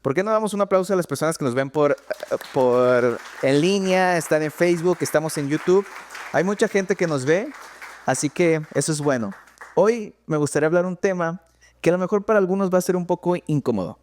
¿Por qué no damos un aplauso a las personas que nos ven por en línea, están en Facebook, estamos en YouTube? Hay mucha gente que nos ve, así que eso es bueno. Hoy me gustaría hablar un tema que a lo mejor para algunos va a ser un poco incómodo,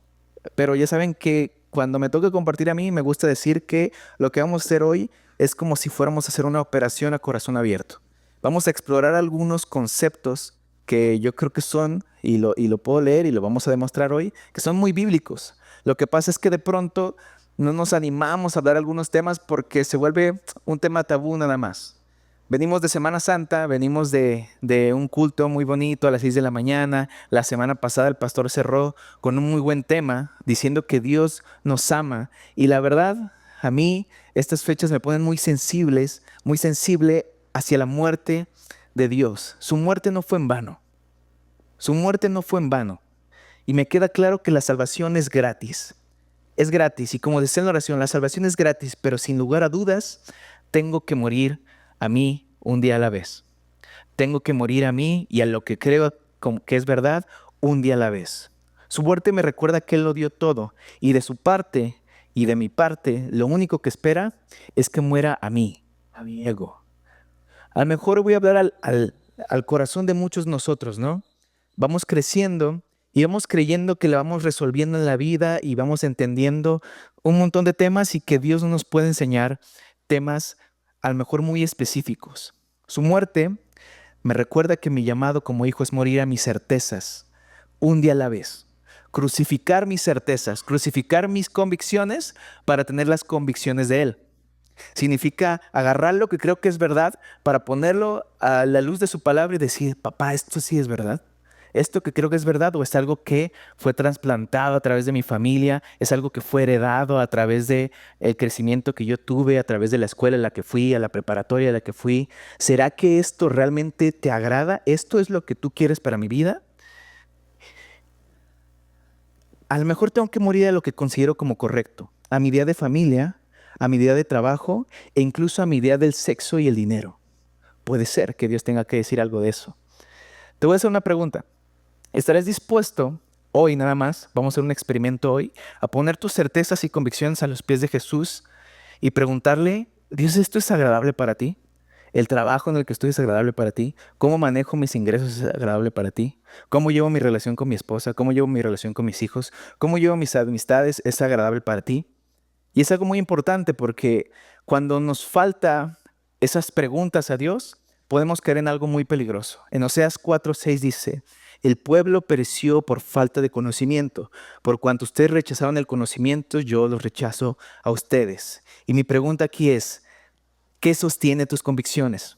pero ya saben que cuando me toca compartir a mí, me gusta decir que lo que vamos a hacer hoy es como si fuéramos a hacer una operación a corazón abierto. Vamos a explorar algunos conceptos que yo creo que son, y lo puedo leer y lo vamos a demostrar hoy, que son muy bíblicos. Lo que pasa es que de pronto no nos animamos a hablar algunos temas porque se vuelve un tema tabú nada más. Venimos de Semana Santa, venimos de un culto muy bonito a las 6 de la mañana. La semana pasada el pastor cerró con un muy buen tema diciendo que Dios nos ama. Y la verdad, a mí estas fechas me ponen muy sensible hacia la muerte de Dios. Su muerte no fue en vano. Su muerte no fue en vano. Y me queda claro que la salvación es gratis. Es gratis. Y como decía en la oración, la salvación es gratis, pero sin lugar a dudas, tengo que morir a mí un día a la vez. Tengo que morir a mí y a lo que creo que es verdad un día a la vez. Su muerte me recuerda que Él lo dio todo. Y de su parte y de mi parte, lo único que espera es que muera a mi ego. A lo mejor voy a hablar al corazón de muchos nosotros, ¿no? Vamos creciendo y vamos creyendo que la vamos resolviendo en la vida y vamos entendiendo un montón de temas y que Dios nos puede enseñar temas a lo mejor muy específicos. Su muerte me recuerda que mi llamado como hijo es morir a mis certezas, un día a la vez. Crucificar mis certezas, crucificar mis convicciones para tener las convicciones de Él. Significa agarrar lo que creo que es verdad para ponerlo a la luz de su palabra y decir, papá, esto sí es verdad. Esto que creo que es verdad o es algo que fue trasplantado a través de mi familia, es algo que fue heredado a través de el crecimiento que yo tuve, a través de la escuela en la que fui, a la preparatoria en la que fui. ¿Será que esto realmente te agrada? ¿Esto es lo que tú quieres para mi vida? A lo mejor tengo que morir a lo que considero como correcto, a mi idea de familia, a mi idea de trabajo e incluso a mi idea del sexo y el dinero. Puede ser que Dios tenga que decir algo de eso. Te voy a hacer una pregunta. ¿Estarás dispuesto hoy nada más, vamos a hacer un experimento hoy, a poner tus certezas y convicciones a los pies de Jesús y preguntarle, Dios, ¿esto es agradable para ti? ¿El trabajo en el que estoy es agradable para ti? ¿Cómo manejo mis ingresos es agradable para ti? ¿Cómo llevo mi relación con mi esposa? ¿Cómo llevo mi relación con mis hijos? ¿Cómo llevo mis amistades es agradable para ti? Y es algo muy importante porque cuando nos falta esas preguntas a Dios, podemos caer en algo muy peligroso. En Oseas 4:6 dice, el pueblo pereció por falta de conocimiento. Por cuanto ustedes rechazaron el conocimiento, yo los rechazo a ustedes. Y mi pregunta aquí es, ¿qué sostiene tus convicciones?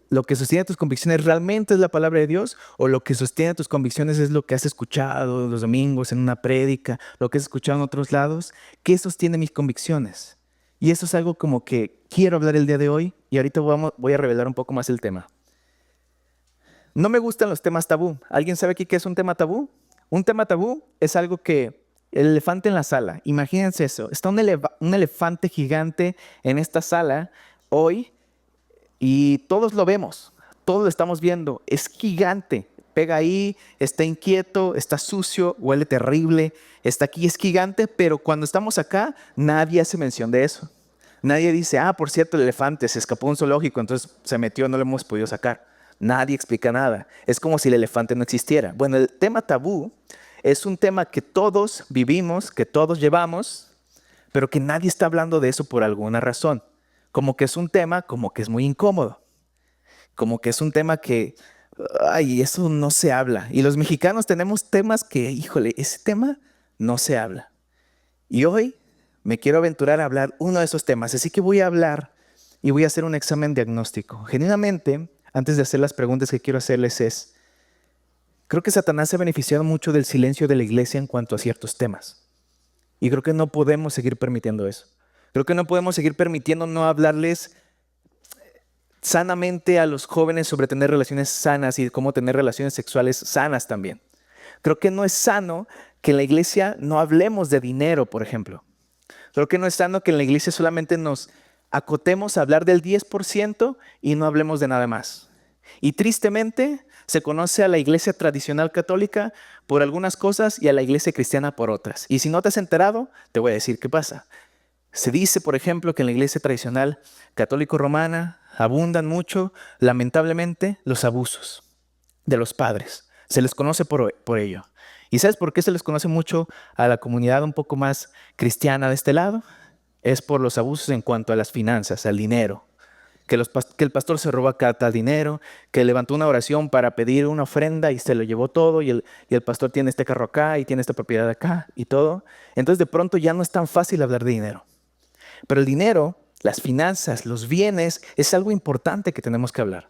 ¿Lo que sostiene tus convicciones realmente es la palabra de Dios? ¿O lo que sostiene tus convicciones es lo que has escuchado los domingos en una prédica, lo que has escuchado en otros lados? ¿Qué sostiene mis convicciones? Y eso es algo como que quiero hablar el día de hoy y ahorita voy a revelar un poco más el tema. No me gustan los temas tabú. ¿Alguien sabe aquí qué es un tema tabú? Un tema tabú es algo que el elefante en la sala, imagínense eso, está un elefante gigante en esta sala hoy y todos lo vemos, todos lo estamos viendo, es gigante, pega ahí, está inquieto, está sucio, huele terrible, está aquí, es gigante, pero cuando estamos acá nadie hace mención de eso. Nadie dice, por cierto, el elefante se escapó de un zoológico, entonces se metió, no lo hemos podido sacar. Nadie explica nada. Es como si el elefante no existiera. Bueno, el tema tabú es un tema que todos vivimos, que todos llevamos, pero que nadie está hablando de eso por alguna razón. Como que es un tema, como que es muy incómodo. Como que es un tema que, eso no se habla. Y los mexicanos tenemos temas que, híjole, ese tema no se habla. Y hoy me quiero aventurar a hablar uno de esos temas. Así que voy a hablar y voy a hacer un examen diagnóstico. Genuinamente, antes de hacer las preguntas que quiero hacerles creo que Satanás se ha beneficiado mucho del silencio de la iglesia en cuanto a ciertos temas. Y creo que no podemos seguir permitiendo eso. Creo que no podemos seguir permitiendo no hablarles sanamente a los jóvenes sobre tener relaciones sanas y cómo tener relaciones sexuales sanas también. Creo que no es sano que en la iglesia no hablemos de dinero, por ejemplo. Creo que no es sano que en la iglesia solamente nos acotemos a hablar del 10% y no hablemos de nada más. Y tristemente, Se conoce a la iglesia tradicional católica por algunas cosas y a la iglesia cristiana por otras. Y si no te has enterado, te voy a decir qué pasa. Se dice, por ejemplo, que en la iglesia tradicional católico-romana abundan mucho, lamentablemente, los abusos de los padres. Se les conoce por ello. ¿Y sabes por qué se les conoce mucho a la comunidad un poco más cristiana de este lado? Es por los abusos en cuanto a las finanzas, al dinero. Que el pastor se roba acá tal dinero, que levantó una oración para pedir una ofrenda y se lo llevó todo, y el pastor tiene este carro acá y tiene esta propiedad acá y todo. Entonces de pronto ya no es tan fácil hablar de dinero. Pero el dinero, las finanzas, los bienes, es algo importante que tenemos que hablar.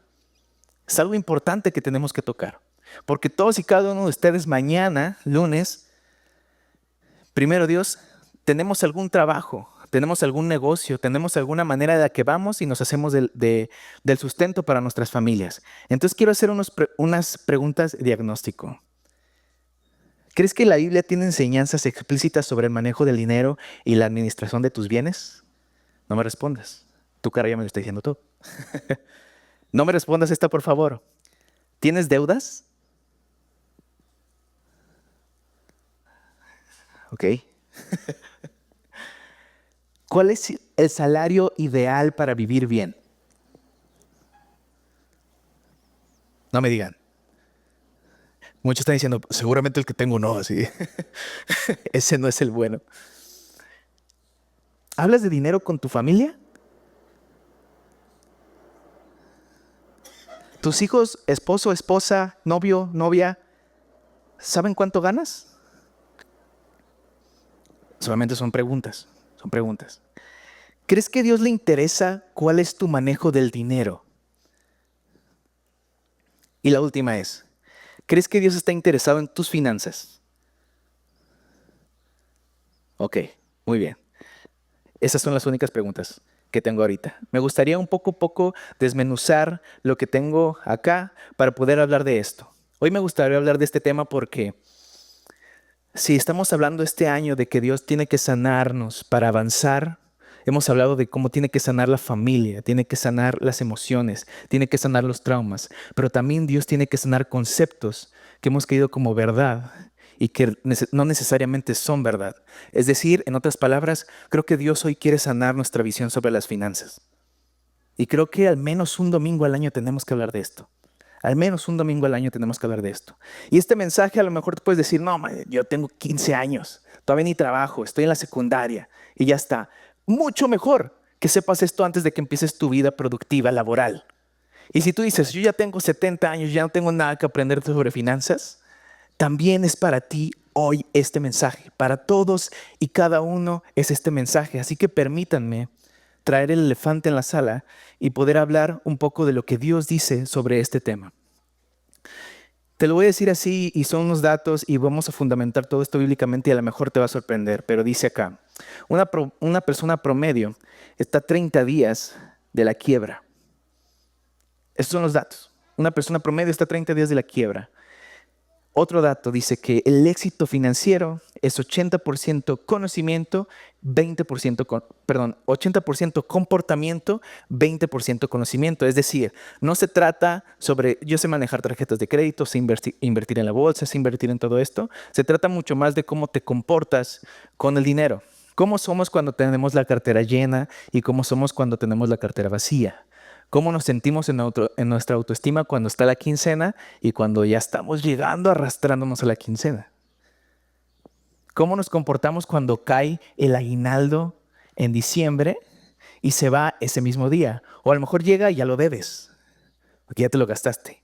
Es algo importante que tenemos que tocar. Porque todos y cada uno de ustedes mañana, lunes, primero Dios, tenemos algún trabajo, tenemos algún negocio, tenemos alguna manera de la que vamos y nos hacemos del sustento para nuestras familias. Entonces quiero hacer unas preguntas de diagnóstico. ¿Crees que la Biblia tiene enseñanzas explícitas sobre el manejo del dinero y la administración de tus bienes? No me respondas. Tu cara ya me lo está diciendo todo. No me respondas esta, por favor. ¿Tienes deudas? Ok. ¿Cuál es el salario ideal para vivir bien? No me digan. Muchos están diciendo, seguramente el que tengo no, así. Ese no es el bueno. ¿Hablas de dinero con tu familia? ¿Tus hijos, esposo, esposa, novio, novia, saben cuánto ganas? Solamente son preguntas, son preguntas. ¿Crees que a Dios le interesa cuál es tu manejo del dinero? Y la última es, ¿crees que Dios está interesado en tus finanzas? Ok, muy bien. Esas son las únicas preguntas que tengo ahorita. Me gustaría un poco desmenuzar lo que tengo acá para poder hablar de esto. Hoy me gustaría hablar de este tema porque si estamos hablando este año de que Dios tiene que sanarnos para avanzar, hemos hablado de cómo tiene que sanar la familia, tiene que sanar las emociones, tiene que sanar los traumas, pero también Dios tiene que sanar conceptos que hemos creído como verdad y que no necesariamente son verdad. Es decir, en otras palabras, creo que Dios hoy quiere sanar nuestra visión sobre las finanzas. Y creo que al menos un domingo al año tenemos que hablar de esto. Al menos un domingo al año tenemos que hablar de esto. Y este mensaje a lo mejor te puedes decir, no, yo tengo 15 años, todavía ni trabajo, estoy en la secundaria y ya está. Mucho mejor que sepas esto antes de que empieces tu vida productiva, laboral. Y si tú dices, yo ya tengo 70 años, ya no tengo nada que aprender sobre finanzas, también es para ti hoy este mensaje. Para todos y cada uno es este mensaje. Así que permítanme traer el elefante en la sala y poder hablar un poco de lo que Dios dice sobre este tema. Te lo voy a decir así y son unos datos y vamos a fundamentar todo esto bíblicamente y a lo mejor te va a sorprender, pero dice acá, una persona promedio está a 30 días de la quiebra. Estos son los datos. Una persona promedio está a 30 días de la quiebra. Otro dato dice que el éxito financiero es 80% conocimiento, 80% comportamiento, 20% conocimiento. Es decir, no se trata sobre, yo sé manejar tarjetas de crédito, sé invertir en la bolsa, sé invertir en todo esto. Se trata mucho más de cómo te comportas con el dinero. Cómo somos cuando tenemos la cartera llena y cómo somos cuando tenemos la cartera vacía. Cómo nos sentimos en nuestra autoestima cuando está la quincena y cuando ya estamos llegando arrastrándonos a la quincena. Cómo nos comportamos cuando cae el aguinaldo en diciembre y se va ese mismo día. O a lo mejor llega y ya lo debes, porque ya te lo gastaste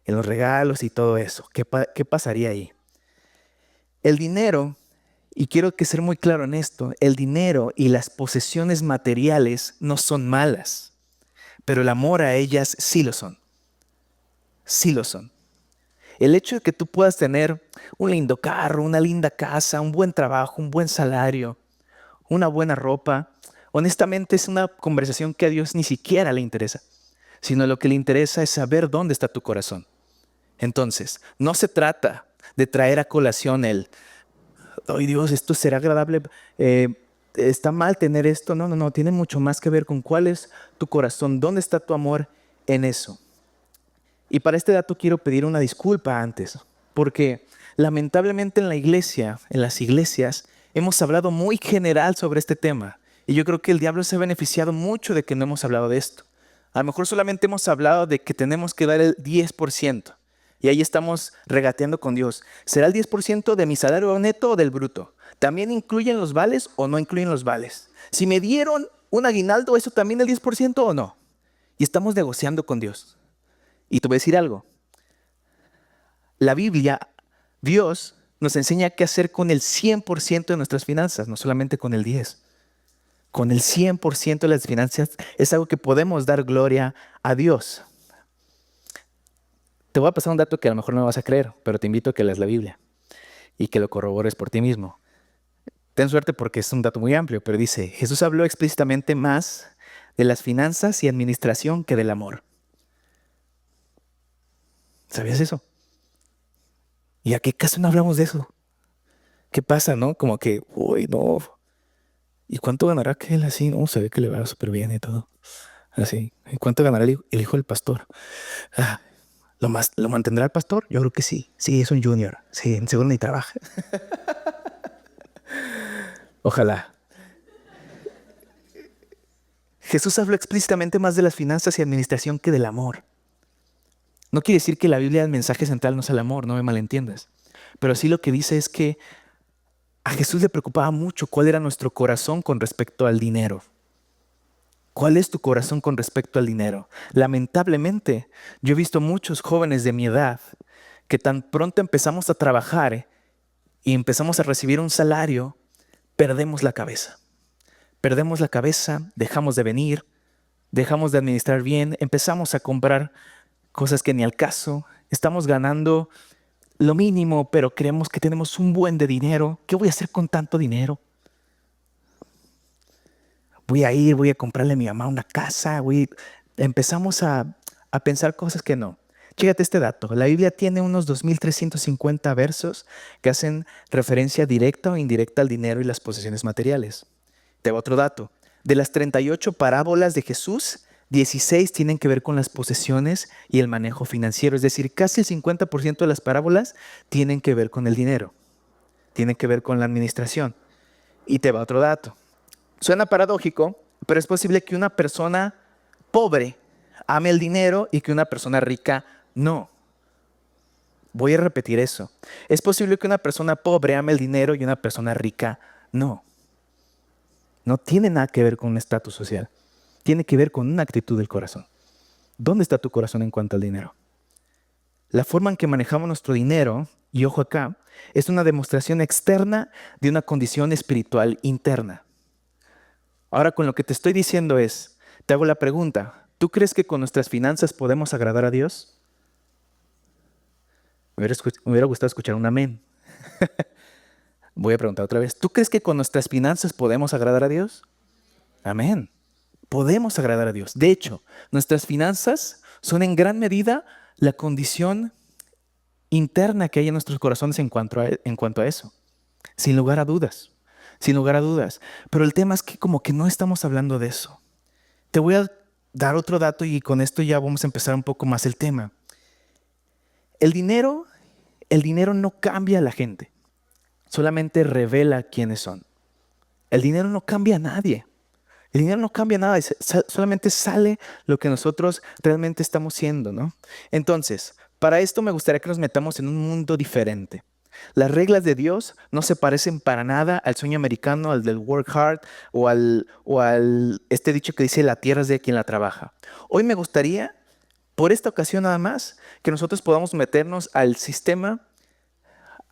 en los regalos y todo eso. ¿Qué pasaría ahí? El dinero, y quiero que ser muy claro en esto, el dinero y las posesiones materiales no son malas. Pero el amor a ellas sí lo son. Sí lo son. El hecho de que tú puedas tener un lindo carro, una linda casa, un buen trabajo, un buen salario, una buena ropa, honestamente es una conversación que a Dios ni siquiera le interesa, sino lo que le interesa es saber dónde está tu corazón. Entonces, no se trata de traer a colación ay Dios, esto será agradable, está mal tener esto. No, tiene mucho más que ver con cuál es tu corazón, dónde está tu amor en eso. Y para este dato quiero pedir una disculpa antes, porque lamentablemente en la iglesia, en las iglesias, hemos hablado muy general sobre este tema. Y yo creo que el diablo se ha beneficiado mucho de que no hemos hablado de esto. A lo mejor solamente hemos hablado de que tenemos que dar el 10%. Y ahí estamos regateando con Dios. ¿Será el 10% de mi salario neto o del bruto? ¿También incluyen los vales o no incluyen los vales? Si me dieron un aguinaldo, ¿eso también el 10% o no? Y estamos negociando con Dios. Y te voy a decir algo. La Biblia, Dios nos enseña qué hacer con el 100% de nuestras finanzas, no solamente con el 10%. Con el 100% de las finanzas es algo que podemos dar gloria a Dios. Te voy a pasar un dato que a lo mejor no vas a creer, pero te invito a que leas la Biblia y que lo corrobores por ti mismo. Ten suerte porque es un dato muy amplio, pero dice, Jesús habló explícitamente más de las finanzas y administración que del amor. ¿Sabías eso? ¿Y a qué caso no hablamos de eso? ¿Qué pasa, no? Como que, uy, no. ¿Y cuánto ganará aquel así? No, se ve que le va súper bien y todo. Así. ¿Y cuánto ganará el hijo del pastor? Ah, ¿lo mantendrá el pastor? Yo creo que sí. Sí, es un junior. Sí, seguro ni trabaja. Ojalá. Jesús habló explícitamente más de las finanzas y administración que del amor. No quiere decir que la Biblia, el mensaje central no sea el amor, no me malentiendas. Pero sí lo que dice es que a Jesús le preocupaba mucho cuál era nuestro corazón con respecto al dinero. ¿Cuál es tu corazón con respecto al dinero? Lamentablemente, yo he visto muchos jóvenes de mi edad que tan pronto empezamos a trabajar y empezamos a recibir un salario, perdemos la cabeza. Perdemos la cabeza, dejamos de venir, dejamos de administrar bien, empezamos a comprar cosas que ni al caso, estamos ganando lo mínimo, pero creemos que tenemos un buen de dinero. ¿Qué voy a hacer con tanto dinero? Voy a comprarle a mi mamá una casa. Empezamos a pensar cosas que no. Chécate este dato. La Biblia tiene unos 2350 versos que hacen referencia directa o indirecta al dinero y las posesiones materiales. Te va otro dato. De las 38 parábolas de Jesús, 16 tienen que ver con las posesiones y el manejo financiero. Es decir, casi el 50% de las parábolas tienen que ver con el dinero. Tienen que ver con la administración. Y te va otro dato. Suena paradójico, pero es posible que una persona pobre ame el dinero y que una persona rica no. Voy a repetir eso. Es posible que una persona pobre ame el dinero y una persona rica no. No tiene nada que ver con un estatus social. Tiene que ver con una actitud del corazón. ¿Dónde está tu corazón en cuanto al dinero? La forma en que manejamos nuestro dinero, y ojo acá, es una demostración externa de una condición espiritual interna. Ahora, con lo que te estoy diciendo te hago la pregunta, ¿tú crees que con nuestras finanzas podemos agradar a Dios? Me hubiera gustado escuchar un amén. Voy a preguntar otra vez, ¿tú crees que con nuestras finanzas podemos agradar a Dios? Amén. Podemos agradar a Dios. De hecho, nuestras finanzas son en gran medida la condición interna que hay en nuestros corazones en cuanto a eso. Sin lugar a dudas. Sin lugar a dudas. Pero el tema es que como que no estamos hablando de eso. Te voy a dar otro dato y con esto ya vamos a empezar un poco más el tema. El dinero no cambia a la gente. Solamente revela quiénes son. El dinero no cambia a nadie. El dinero no cambia nada, solamente sale lo que nosotros realmente estamos siendo, ¿no? Entonces, para esto me gustaría que nos metamos en un mundo diferente. Las reglas de Dios no se parecen para nada al sueño americano, al del work hard o al este dicho que dice la tierra es de quien la trabaja. Hoy me gustaría, por esta ocasión nada más, que nosotros podamos meternos al sistema,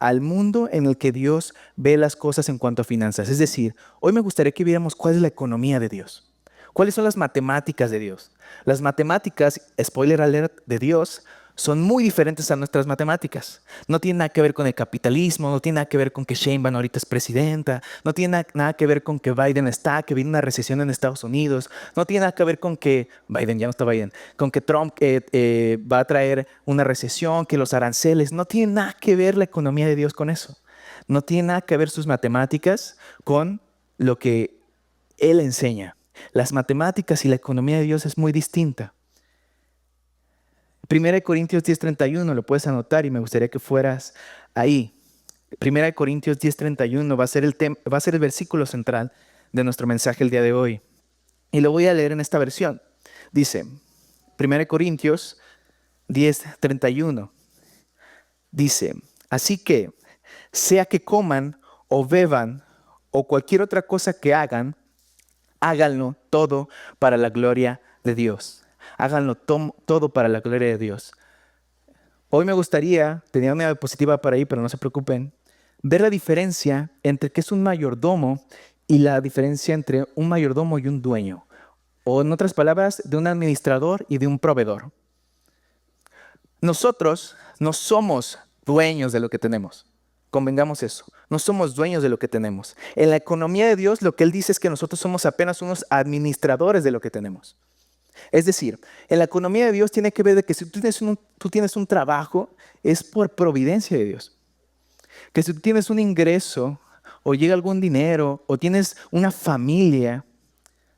al mundo en el que Dios ve las cosas en cuanto a finanzas. Es decir, hoy me gustaría que viéramos cuál es la economía de Dios. ¿Cuáles son las matemáticas de Dios? Las matemáticas, spoiler alert, de Dios son muy diferentes a nuestras matemáticas. No tiene nada que ver con el capitalismo, no tiene nada que ver con que Sheinbaum ahorita es presidenta, no tiene nada que ver con que Biden que viene una recesión en Estados Unidos, no tiene nada que ver con que Biden, ya no está Biden, con que Trump va a traer una recesión, que los aranceles, no tiene nada que ver la economía de Dios con eso. No tiene nada que ver sus matemáticas con lo que Él enseña. Las matemáticas y la economía de Dios es muy distinta. 1 Corintios 10:31, lo puedes anotar y me gustaría que fueras ahí. 1 Corintios 10:31 va a ser el versículo central de nuestro mensaje el día de hoy. Y lo voy a leer en esta versión. Dice, 1 Corintios 10:31. Dice, así que, sea que coman o beban o cualquier otra cosa que hagan, háganlo todo para la gloria de Dios. Háganlo todo para la gloria de Dios. Hoy me gustaría, tenía una diapositiva para ahí, pero no se preocupen, ver la diferencia entre qué es un mayordomo y la diferencia entre un mayordomo y un dueño. O en otras palabras, de un administrador y de un proveedor. Nosotros no somos dueños de lo que tenemos. Convengamos eso. No somos dueños de lo que tenemos. En la economía de Dios, lo que Él dice es que nosotros somos apenas unos administradores de lo que tenemos. Es decir, en la economía de Dios tiene que ver de que si tú tienes un trabajo, es por providencia de Dios. Que si tú tienes un ingreso, o llega algún dinero, o tienes una familia,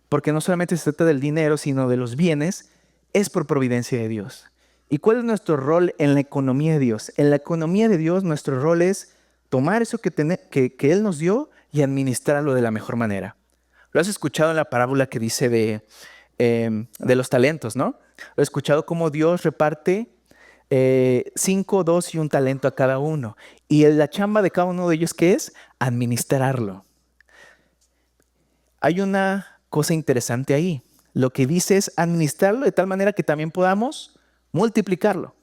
porque no solamente se trata del dinero, sino de los bienes, es por providencia de Dios. ¿Y cuál es nuestro rol en la economía de Dios? En la economía de Dios, nuestro rol es tomar eso que Él nos dio y administrarlo de la mejor manera. Lo has escuchado en la parábola que dice de los talentos, ¿no? Lo he escuchado cómo Dios reparte 5, 2 y un talento a cada uno. Y la chamba de cada uno de ellos, ¿qué es? Administrarlo. Hay una cosa interesante ahí. Lo que dice es administrarlo de tal manera que también podamos multiplicarlo.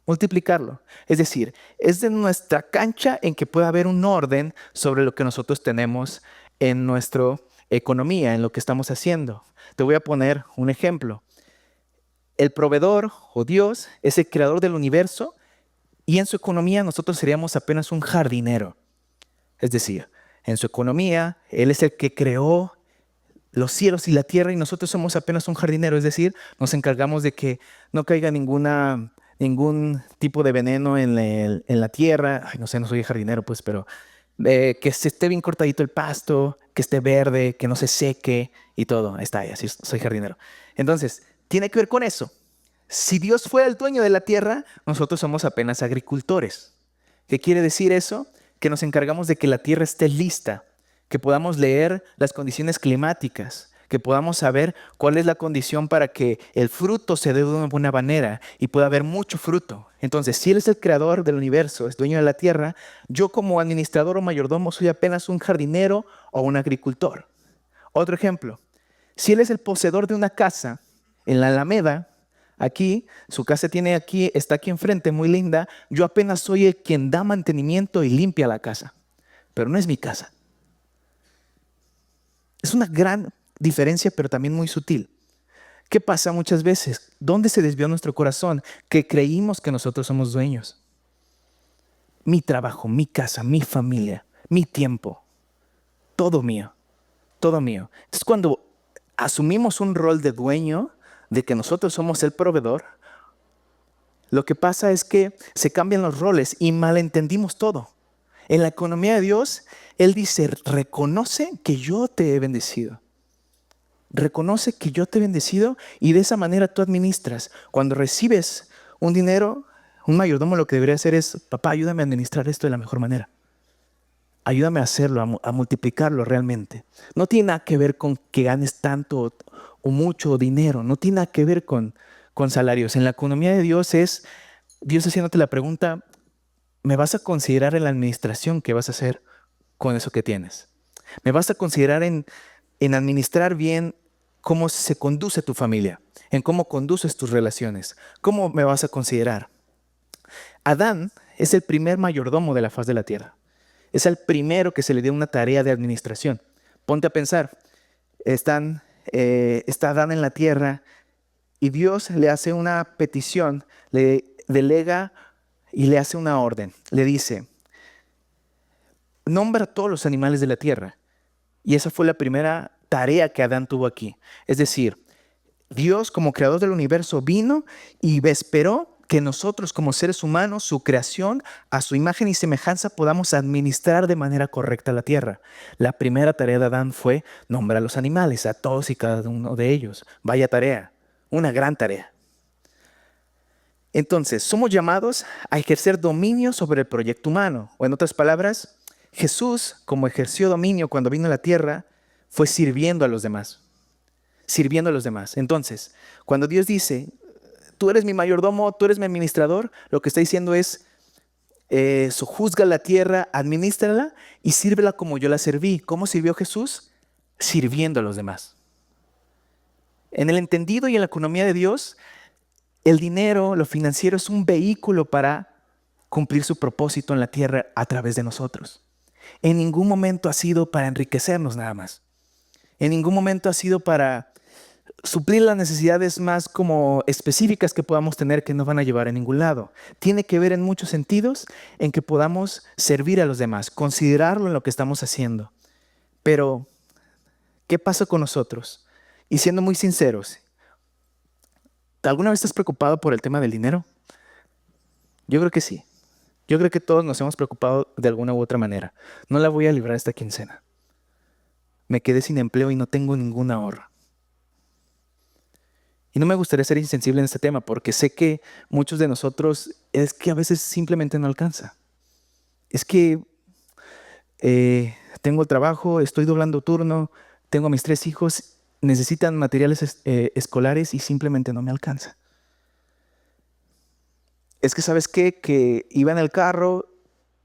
Multiplicarlo. Es decir, es de nuestra cancha en que pueda haber un orden sobre lo que nosotros tenemos en nuestra economía, en lo que estamos haciendo. Te voy a poner un ejemplo. El proveedor o Dios es el creador del universo y en su economía nosotros seríamos apenas un jardinero. Es decir, en su economía Él es el que creó los cielos y la tierra y nosotros somos apenas un jardinero. Es decir, nos encargamos de que no caiga ningún tipo de veneno en la tierra. Ay, no sé, no soy jardinero pues, pero que se esté bien cortadito el pasto, que esté verde, que no se seque y todo. Ahí está, así soy jardinero. Entonces, tiene que ver con eso. Si Dios fuera el dueño de la tierra, nosotros somos apenas agricultores. ¿Qué quiere decir eso? Que nos encargamos de que la tierra esté lista, que podamos leer las condiciones climáticas, que podamos saber cuál es la condición para que el fruto se dé de una buena manera y pueda haber mucho fruto. Entonces, si Él es el creador del universo, es dueño de la tierra, yo como administrador o mayordomo soy apenas un jardinero o un agricultor. Otro ejemplo, si Él es el poseedor de una casa en la Alameda, aquí, su casa está aquí enfrente, muy linda, yo apenas soy el quien da mantenimiento y limpia la casa, pero no es mi casa. Es una gran diferencia, pero también muy sutil. ¿Qué pasa muchas veces? ¿Dónde se desvió nuestro corazón? Que creímos que nosotros somos dueños. Mi trabajo, mi casa, mi familia, mi tiempo, todo mío, todo mío. Entonces cuando asumimos un rol de dueño, de que nosotros somos el proveedor, lo que pasa es que se cambian los roles y malentendimos todo. En la economía de Dios, Él dice, reconoce que yo te he bendecido. Reconoce que yo te he bendecido y de esa manera tú administras. Cuando recibes un dinero, un mayordomo lo que debería hacer es, papá, ayúdame a administrar esto de la mejor manera. Ayúdame a hacerlo, a multiplicarlo realmente. No tiene nada que ver con que ganes tanto o mucho dinero. No tiene nada que ver con salarios. En la economía de Dios es Dios haciéndote la pregunta, ¿me vas a considerar en la administración que vas a hacer con eso que tienes? ¿Me vas a considerar en administrar bien cómo se conduce tu familia, en cómo conduces tus relaciones? ¿Cómo me vas a considerar? Adán es el primer mayordomo de la faz de la tierra. Es el primero que se le dio una tarea de administración. Ponte a pensar, está Adán en la tierra y Dios le hace una petición, le delega y le hace una orden. Le dice, nombra a todos los animales de la tierra. Y esa fue la primera tarea que Adán tuvo aquí. Es decir, Dios como creador del universo vino y esperó que nosotros como seres humanos, su creación, a su imagen y semejanza, podamos administrar de manera correcta la tierra. La primera tarea de Adán fue nombrar a los animales, a todos y cada uno de ellos. Vaya tarea, una gran tarea. Entonces, somos llamados a ejercer dominio sobre el proyecto humano. O en otras palabras, Jesús, como ejerció dominio cuando vino a la tierra, fue sirviendo a los demás. Sirviendo a los demás. Entonces, cuando Dios dice, tú eres mi mayordomo, tú eres mi administrador, lo que está diciendo es, sojuzga la tierra, adminístrala y sírvela como yo la serví. ¿Cómo sirvió Jesús? Sirviendo a los demás. En el entendido y en la economía de Dios, el dinero, lo financiero, es un vehículo para cumplir su propósito en la tierra a través de nosotros. En ningún momento ha sido para enriquecernos nada más. En ningún momento ha sido para suplir las necesidades más como específicas que podamos tener que no van a llevar a ningún lado. Tiene que ver en muchos sentidos en que podamos servir a los demás, considerarlo en lo que estamos haciendo. Pero, ¿qué pasa con nosotros? Y siendo muy sinceros, ¿alguna vez estás preocupado por el tema del dinero? Yo creo que sí. Yo creo que todos nos hemos preocupado de alguna u otra manera. No la voy a librar esta quincena. Me quedé sin empleo y no tengo ningún ahorro. Y no me gustaría ser insensible en este tema porque sé que muchos de nosotros es que a veces simplemente no alcanza. Es que tengo el trabajo, estoy doblando turno, tengo a mis 3 hijos, necesitan materiales escolares y simplemente no me alcanza. Es que, ¿sabes qué? Que iba en el carro,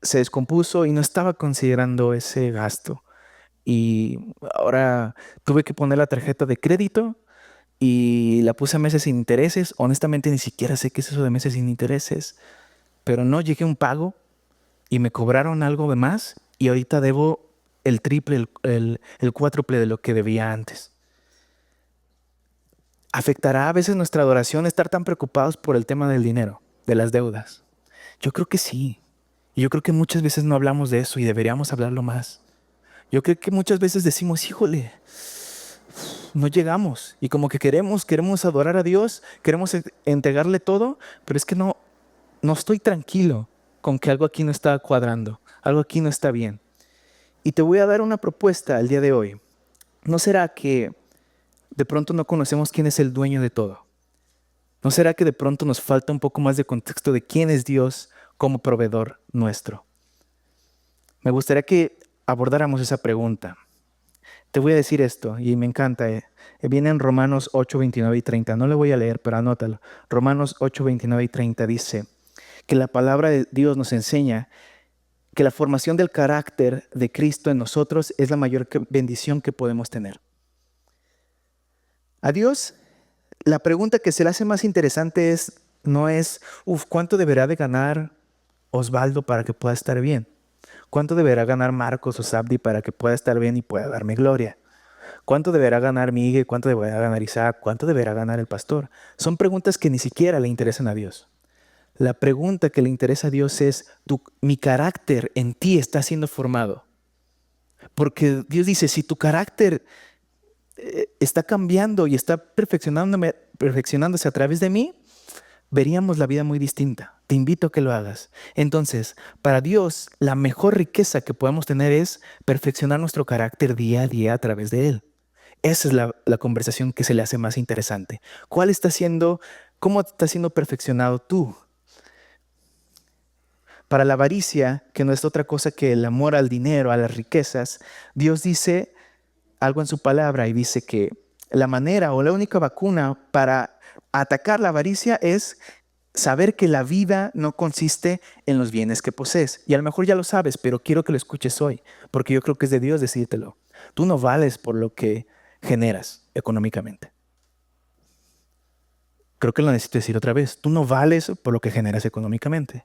se descompuso y no estaba considerando ese gasto. Y ahora tuve que poner la tarjeta de crédito y la puse a meses sin intereses. Honestamente ni siquiera sé qué es eso de meses sin intereses, pero no llegué a un pago y me cobraron algo de más y ahorita debo el triple, el cuádruple de lo que debía antes. ¿Afectará a veces nuestra adoración estar tan preocupados por el tema del dinero, de las deudas? Yo creo que sí. Y yo creo que muchas veces no hablamos de eso y deberíamos hablarlo más. Yo creo que muchas veces decimos, híjole, no llegamos. Y como que queremos adorar a Dios, queremos entregarle todo, pero es que no estoy tranquilo con que algo aquí no está cuadrando, algo aquí no está bien. Y te voy a dar una propuesta el día de hoy. ¿No será que de pronto no conocemos quién es el dueño de todo? ¿No será que de pronto nos falta un poco más de contexto de quién es Dios como proveedor nuestro? Me gustaría que abordáramos esa pregunta. Te voy a decir esto y me encanta. Viene en Romanos 8, 29 y 30. No le voy a leer, pero anótalo. Romanos 8, 29 y 30 dice que la palabra de Dios nos enseña que la formación del carácter de Cristo en nosotros es la mayor bendición que podemos tener. A Dios, la pregunta que se le hace más interesante no es, ¿cuánto deberá de ganar Osvaldo para que pueda estar bien? ¿Cuánto deberá ganar Marcos o Sabdi para que pueda estar bien y pueda darme gloria? ¿Cuánto deberá ganar Miguel? ¿Cuánto deberá ganar Isaac? ¿Cuánto deberá ganar el pastor? Son preguntas que ni siquiera le interesan a Dios. La pregunta que le interesa a Dios es, mi carácter en ti está siendo formado. Porque Dios dice, si tu carácter está cambiando y está perfeccionándose a través de mí, veríamos la vida muy distinta. Te invito a que lo hagas. Entonces, para Dios, la mejor riqueza que podemos tener es perfeccionar nuestro carácter día a día a través de Él. Esa es la conversación que se le hace más interesante. ¿Cómo está siendo perfeccionado tú? Para la avaricia, que no es otra cosa que el amor al dinero, a las riquezas, Dios dice algo en su palabra y dice que la manera o la única vacuna para atacar la avaricia es saber que la vida no consiste en los bienes que posees. Y a lo mejor ya lo sabes, pero quiero que lo escuches hoy, porque yo creo que es de Dios decírtelo. Tú no vales por lo que generas económicamente. Creo que lo necesito decir otra vez. Tú no vales por lo que generas económicamente.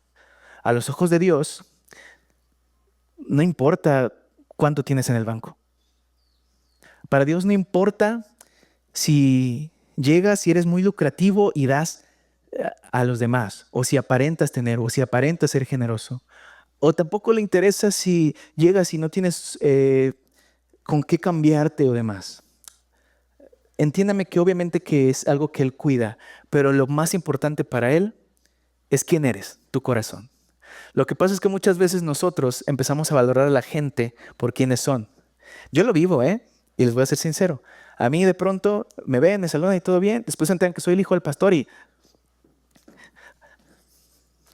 A los ojos de Dios, no importa cuánto tienes en el banco. Para Dios no importa si llegas, si eres muy lucrativo y das a los demás, o si aparentas tener, o si aparentas ser generoso. O tampoco le interesa si llegas y no tienes con qué cambiarte o demás. Entiéndame que obviamente que es algo que Él cuida, pero lo más importante para Él es quién eres, tu corazón. Lo que pasa es que muchas veces nosotros empezamos a valorar a la gente por quiénes son. Yo lo vivo, y les voy a ser sincero. A mí de pronto me ven, me saludan y todo bien. Después se enteran que soy el hijo del pastor y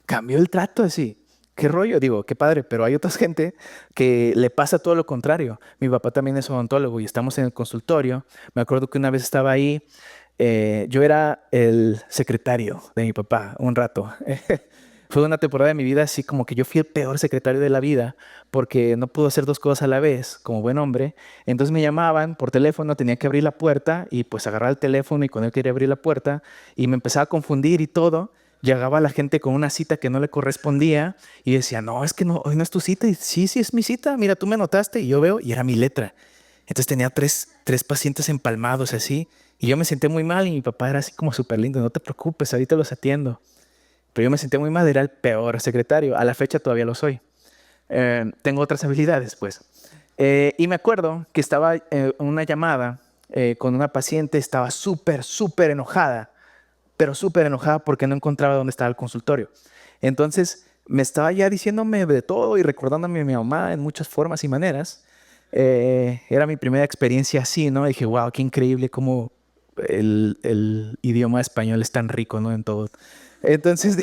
cambió el trato así. ¿Qué rollo? Digo, qué padre, pero hay otra gente que le pasa todo lo contrario. Mi papá también es odontólogo y estamos en el consultorio. Me acuerdo que una vez estaba ahí, yo era el secretario de mi papá un rato. Fue una temporada de mi vida así como que yo fui el peor secretario de la vida porque no pude hacer dos cosas a la vez como buen hombre. Entonces me llamaban por teléfono, tenía que abrir la puerta y pues agarrar el teléfono y con él quería abrir la puerta y me empezaba a confundir y todo. Llegaba la gente con una cita que no le correspondía y decía, no, es que no, hoy no es tu cita. Y sí, sí es mi cita, mira, tú me anotaste y yo veo y era mi letra. Entonces tenía tres pacientes empalmados así y yo me senté muy mal y mi papá era así como súper lindo, no te preocupes, ahorita los atiendo. Pero yo me sentía muy mal, era el peor secretario. A la fecha todavía lo soy. Tengo otras habilidades, pues. Y me acuerdo que estaba en una llamada con una paciente, estaba súper enojada, pero súper enojada porque no encontraba dónde estaba el consultorio. Entonces me estaba ya diciéndome de todo y recordándome a mi mamá en muchas formas y maneras. Era mi primera experiencia así, ¿no? Y dije, wow, qué increíble cómo el idioma español es tan rico, ¿no? En todo. Entonces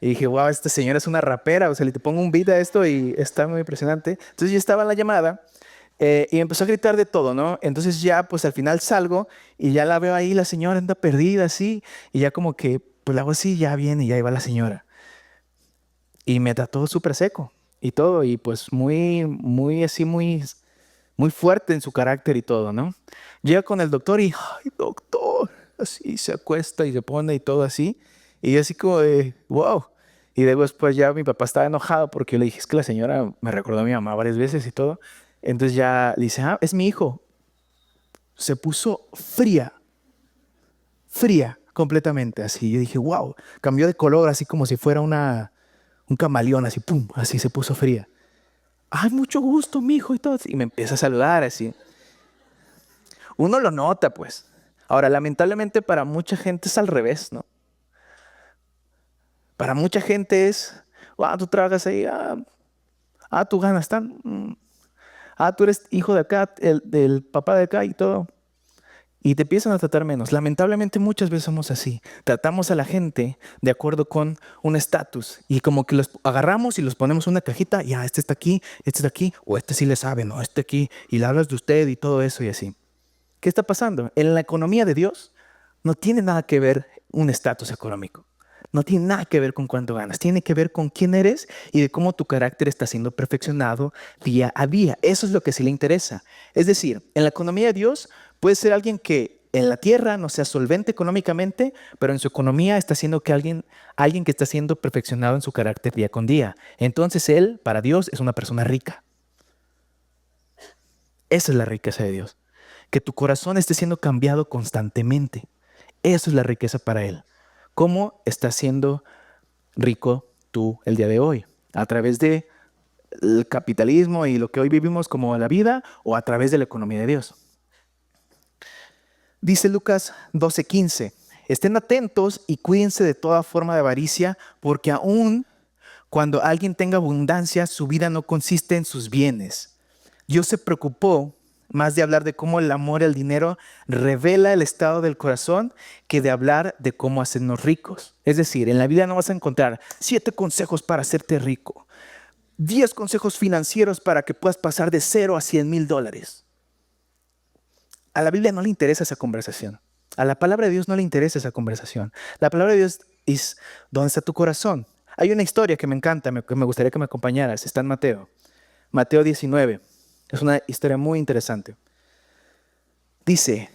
y dije, wow, esta señora es una rapera, o sea, le te pongo un beat a esto y está muy impresionante. Entonces yo estaba en la llamada y empezó a gritar de todo, ¿no? Entonces ya, pues al final salgo y ya la veo ahí, la señora anda perdida así, y ya como que, pues la hago así, ya viene y ya iba la señora. Y me trató súper seco y todo, y pues muy así, muy fuerte en su carácter y todo, ¿no? Llega con el doctor y, ay, doctor, así se acuesta y se pone y todo así. Y yo así como de, wow. Y después ya mi papá estaba enojado porque yo le dije, es que la señora me recordó a mi mamá varias veces y todo. Entonces ya le dice, ah, es mi hijo. Se puso fría completamente así. Yo dije, wow, cambió de color así como si fuera un camaleón, así, pum, así se puso fría. Ay, mucho gusto, mi hijo y todo. Y me empieza a saludar así. Uno lo nota, pues. Ahora, lamentablemente para mucha gente es al revés, ¿no? Para mucha gente es, ah, tú trabajas ahí, tú ganas tan, tú eres hijo de acá, del papá de acá y todo. Y te empiezan a tratar menos. Lamentablemente muchas veces somos así. Tratamos a la gente de acuerdo con un estatus y como que los agarramos y los ponemos en una cajita, ya, este está aquí, o este sí le sabe, no, este aquí, y le hablas de usted y todo eso y así. ¿Qué está pasando? En la economía de Dios no tiene nada que ver un estatus económico. No tiene nada que ver con cuánto ganas. Tiene que ver con quién eres y de cómo tu carácter está siendo perfeccionado día a día. Eso es lo que sí le interesa. Es decir, en la economía de Dios puede ser alguien que en la tierra no sea solvente económicamente, pero en su economía está siendo que alguien que está siendo perfeccionado en su carácter día con día. Entonces él, para Dios, es una persona rica. Esa es la riqueza de Dios. Que tu corazón esté siendo cambiado constantemente. Eso es la riqueza para Él. ¿Cómo estás siendo rico tú el día de hoy? ¿A través del capitalismo y lo que hoy vivimos como la vida o a través de la economía de Dios? Dice Lucas 12:15, estén atentos y cuídense de toda forma de avaricia, porque aún cuando alguien tenga abundancia, su vida no consiste en sus bienes. Dios se preocupó más de hablar de cómo el amor al dinero revela el estado del corazón que de hablar de cómo hacernos ricos. Es decir, en la vida no vas a encontrar 7 consejos para hacerte rico, 10 consejos financieros para que puedas pasar de 0 a $100,000. A la Biblia no le interesa esa conversación. A la palabra de Dios no le interesa esa conversación. La palabra de Dios es ¿dónde está tu corazón? Hay una historia que me encanta, que me gustaría que me acompañaras. Está en Mateo 19. Es una historia muy interesante. Dice,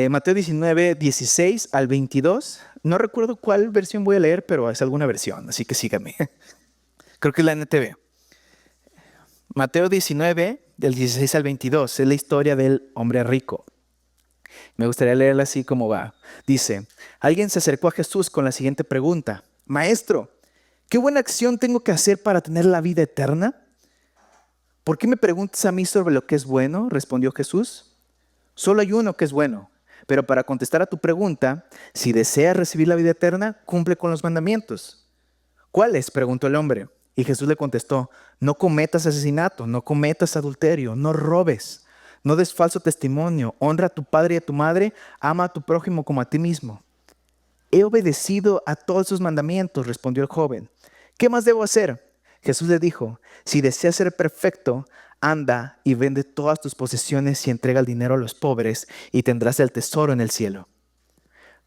Mateo 19, 16 al 22. No recuerdo cuál versión voy a leer, pero es alguna versión, así que síganme. Creo que es la NTV. Mateo 19, del 16 al 22, es la historia del hombre rico. Me gustaría leerla así como va. Dice, alguien se acercó a Jesús con la siguiente pregunta. Maestro, ¿qué buena acción tengo que hacer para tener la vida eterna? ¿Por qué me preguntas a mí sobre lo que es bueno? Respondió Jesús. Solo hay uno que es bueno. Pero para contestar a tu pregunta, si deseas recibir la vida eterna, cumple con los mandamientos. ¿Cuáles? Preguntó el hombre. Y Jesús le contestó, no cometas asesinato, no cometas adulterio, no robes, no des falso testimonio, honra a tu padre y a tu madre, ama a tu prójimo como a ti mismo. He obedecido a todos sus mandamientos, respondió el joven. ¿Qué más debo hacer? Jesús le dijo, si deseas ser perfecto, anda y vende todas tus posesiones y entrega el dinero a los pobres y tendrás el tesoro en el cielo.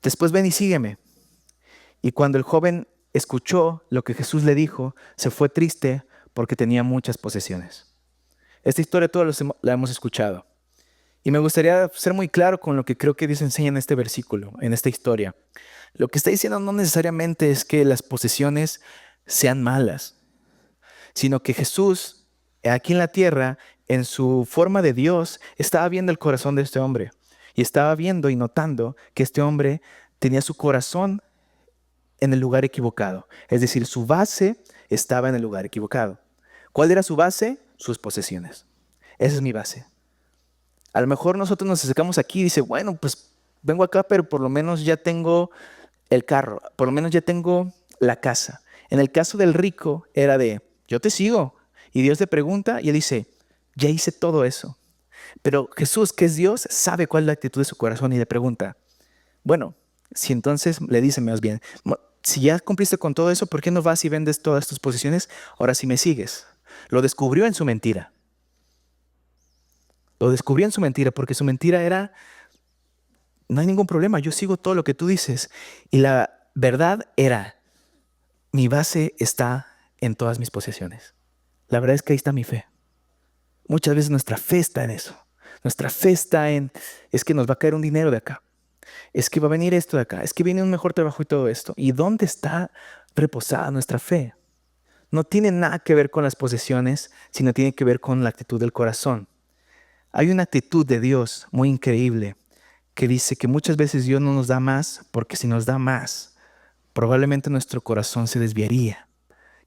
Después ven y sígueme. Y cuando el joven escuchó lo que Jesús le dijo, se fue triste porque tenía muchas posesiones. Esta historia todos la hemos escuchado. Y me gustaría ser muy claro con lo que creo que Dios enseña en este versículo, en esta historia. Lo que está diciendo no necesariamente es que las posesiones sean malas, sino que Jesús, aquí en la tierra, en su forma de Dios, estaba viendo el corazón de este hombre. Y estaba viendo y notando que este hombre tenía su corazón en el lugar equivocado. Es decir, su base estaba en el lugar equivocado. ¿Cuál era su base? Sus posesiones. Esa es mi base. A lo mejor nosotros nos acercamos aquí y dice, bueno, pues vengo acá, pero por lo menos ya tengo el carro, por lo menos ya tengo la casa. En el caso del rico era de, yo te sigo. Y Dios le pregunta y él dice, ya hice todo eso. Pero Jesús, que es Dios, sabe cuál es la actitud de su corazón y le pregunta, bueno, si entonces le dice más bien, si ya cumpliste con todo eso, ¿por qué no vas y vendes todas tus posiciones? Ahora sí me sigues. Lo descubrió en su mentira. Lo descubrió en su mentira porque su mentira era, no hay ningún problema, yo sigo todo lo que tú dices. Y la verdad era, mi base está en todas mis posesiones. La verdad es que ahí está mi fe. Muchas veces nuestra fe está en eso. Nuestra fe está en, es que nos va a caer un dinero de acá. Es que va a venir esto de acá. Es que viene un mejor trabajo y todo esto. ¿Y dónde está reposada nuestra fe? No tiene nada que ver con las posesiones, sino tiene que ver con la actitud del corazón. Hay una actitud de Dios muy increíble que dice que muchas veces Dios no nos da más porque si nos da más, probablemente nuestro corazón se desviaría.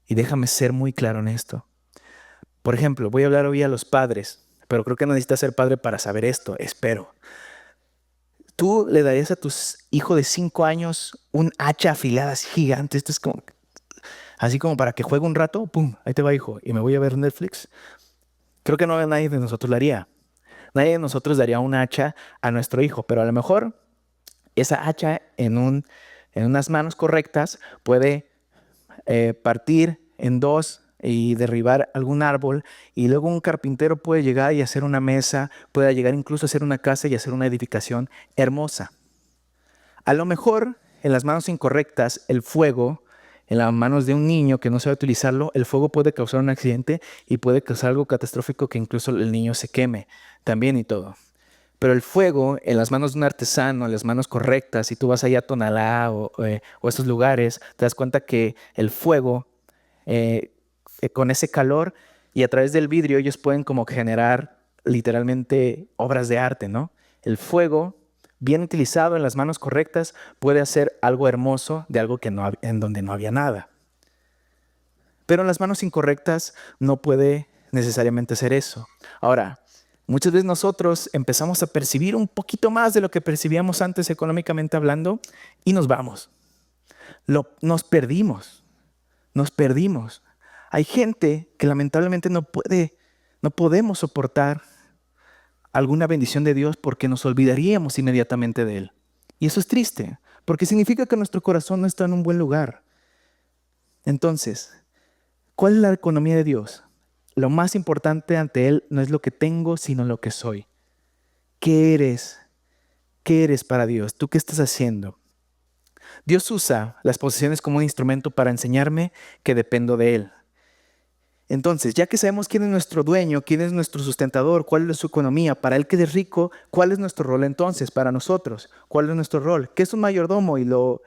Y déjame ser muy claro en esto. Por ejemplo, voy a hablar hoy a los padres, pero creo que no necesitas ser padre para saber esto, espero. ¿Tú le darías a tu hijo de 5 años un hacha afilada así gigante? Esto es como, así como para que juegue un rato, ¡pum! Ahí te va, hijo, y me voy a ver Netflix. Creo que no nadie de nosotros lo haría. Nadie de nosotros daría un hacha a nuestro hijo, pero a lo mejor esa hacha en unas manos correctas puede partir en dos y derribar algún árbol, y luego un carpintero puede llegar y hacer una mesa, puede llegar incluso a hacer una casa y hacer una edificación hermosa. A lo mejor en las manos incorrectas, el fuego, en las manos de un niño que no sabe utilizarlo, el fuego puede causar un accidente y puede causar algo catastrófico que incluso el niño se queme también y todo. Pero el fuego en las manos de un artesano, en las manos correctas, si tú vas allá a Tonalá o estos lugares, te das cuenta que el fuego, con ese calor y a través del vidrio, ellos pueden como generar literalmente obras de arte, ¿no? El fuego, bien utilizado en las manos correctas, puede hacer algo hermoso de algo que no, en donde no había nada. Pero en las manos incorrectas no puede necesariamente hacer eso. Ahora, muchas veces nosotros empezamos a percibir un poquito más de lo que percibíamos antes económicamente hablando y nos vamos. Nos perdimos. Nos perdimos. Hay gente que lamentablemente no podemos soportar alguna bendición de Dios porque nos olvidaríamos inmediatamente de Él. Y eso es triste, porque significa que nuestro corazón no está en un buen lugar. Entonces, ¿cuál es la economía de Dios? Lo más importante ante Él no es lo que tengo, sino lo que soy. ¿Qué eres? ¿Qué eres para Dios? ¿Tú qué estás haciendo? Dios usa las posesiones como un instrumento para enseñarme que dependo de Él. Entonces, ya que sabemos quién es nuestro dueño, quién es nuestro sustentador, cuál es su economía, para Él que es rico, ¿cuál es nuestro rol entonces para nosotros? ¿Cuál es nuestro rol? ¿Qué es un mayordomo? Y lo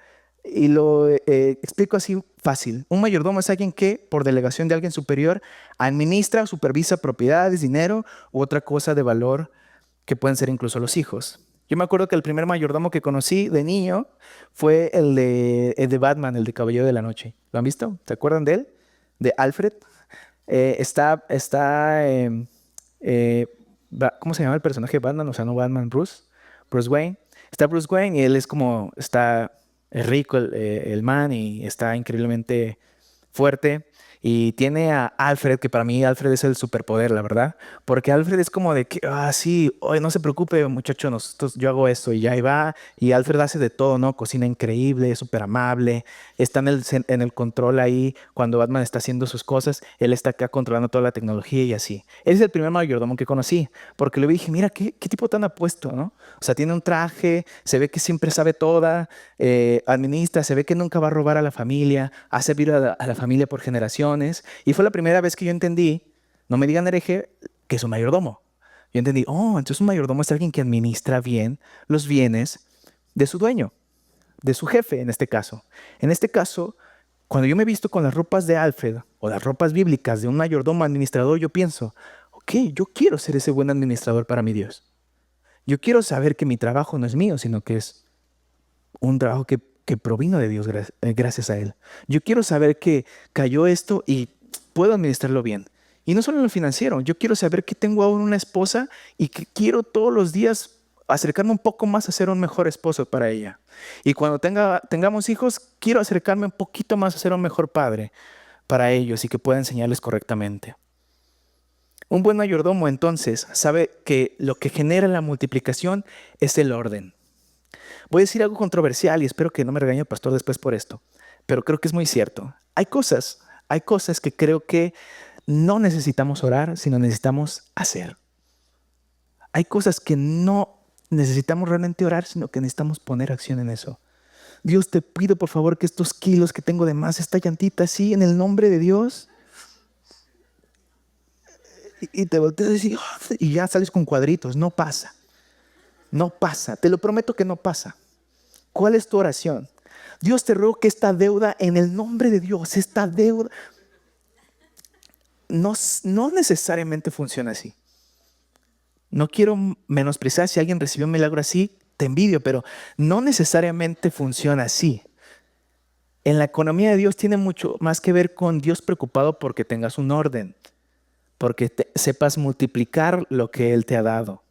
explico así fácil. Un mayordomo es alguien que, por delegación de alguien superior, administra o supervisa propiedades, dinero u otra cosa de valor que pueden ser incluso los hijos. Yo me acuerdo que el primer mayordomo que conocí de niño fue el de Batman, el de Caballero de la Noche. ¿Lo han visto? ¿Se acuerdan de él? De Alfred. Eh, ¿Cómo se llama el personaje de Batman? O sea, no Batman, Bruce Wayne. Está Bruce Wayne y él es como, está rico el man y está increíblemente fuerte. Y tiene a Alfred, que para mí Alfred es el superpoder, la verdad. Porque Alfred es como de que, sí, oye, no se preocupe, muchacho, yo hago esto y ya ahí va. Y Alfred hace de todo, ¿no? Cocina increíble, es súper amable, está en el control ahí cuando Batman está haciendo sus cosas. Él está acá controlando toda la tecnología y así. Él es el primer mayordomo que conocí, porque le dije, mira, qué tipo tan apuesto, ¿no? O sea, tiene un traje, se ve que siempre sabe toda, administra, se ve que nunca va a robar a la familia, ha servido a la familia por generaciones. Y fue la primera vez que yo entendí, no me digan hereje, que es un mayordomo. Yo entendí, entonces un mayordomo es alguien que administra bien los bienes de su dueño, de su jefe en este caso. En este caso, cuando yo me he visto con las ropas de Alfred o las ropas bíblicas de un mayordomo administrador, yo pienso, ok, yo quiero ser ese buen administrador para mi Dios. Yo quiero saber que mi trabajo no es mío, sino que es un trabajo que provino de Dios gracias a Él. Yo quiero saber que cayó esto y puedo administrarlo bien. Y no solo en lo financiero, yo quiero saber que tengo ahora una esposa y que quiero todos los días acercarme un poco más a ser un mejor esposo para ella. Y cuando tengamos hijos, quiero acercarme un poquito más a ser un mejor padre para ellos y que pueda enseñarles correctamente. Un buen mayordomo entonces sabe que lo que genera la multiplicación es el orden. Voy a decir algo controversial y espero que no me regañe el pastor después por esto, pero creo que es muy cierto. Hay cosas que creo que no necesitamos orar, sino necesitamos hacer. Hay cosas que no necesitamos realmente orar, sino que necesitamos poner acción en eso. Dios, te pido por favor que estos kilos que tengo de más, esta llantita así, en el nombre de Dios, y te volteas a decir, y ya sales con cuadritos, no pasa. No pasa, te lo prometo que no pasa. ¿Cuál es tu oración? Dios, te ruego que esta deuda, en el nombre de Dios, esta deuda, no necesariamente funciona así. No quiero menospreciar si alguien recibió un milagro así, te envidio, pero no necesariamente funciona así. En la economía de Dios tiene mucho más que ver con Dios preocupado porque tengas un orden, porque sepas multiplicar lo que Él te ha dado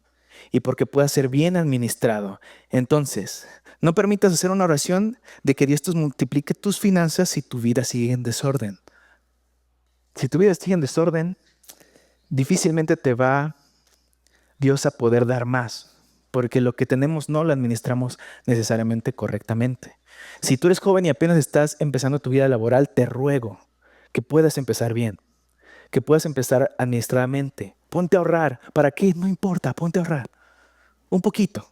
y porque pueda ser bien administrado. Entonces, no permitas hacer una oración de que Dios te multiplique tus finanzas si tu vida sigue en desorden. Si tu vida sigue en desorden, difícilmente te va Dios a poder dar más, porque lo que tenemos no lo administramos necesariamente correctamente. Si tú eres joven y apenas estás empezando tu vida laboral, te ruego que puedas empezar bien, que puedas empezar administradamente. Ponte a ahorrar. ¿Para qué? No importa, ponte a ahorrar. Un poquito.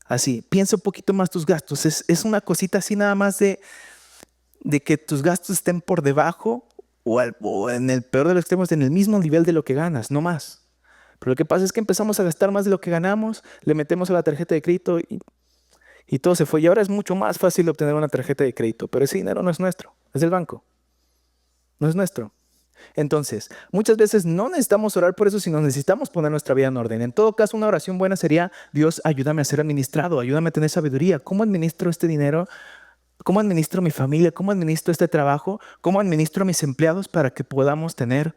Así, piensa un poquito más tus gastos. Es una cosita así nada más de que tus gastos estén por debajo o en el peor de los extremos, en el mismo nivel de lo que ganas, no más. Pero lo que pasa es que empezamos a gastar más de lo que ganamos, le metemos a la tarjeta de crédito y todo se fue. Y ahora es mucho más fácil obtener una tarjeta de crédito, pero ese dinero no es nuestro, es del banco, no es nuestro. Entonces, muchas veces no necesitamos orar por eso, sino necesitamos poner nuestra vida en orden. En todo caso, una oración buena sería, Dios, ayúdame a ser administrado, ayúdame a tener sabiduría. ¿Cómo administro este dinero? ¿Cómo administro mi familia? ¿Cómo administro este trabajo? ¿Cómo administro a mis empleados para que podamos tener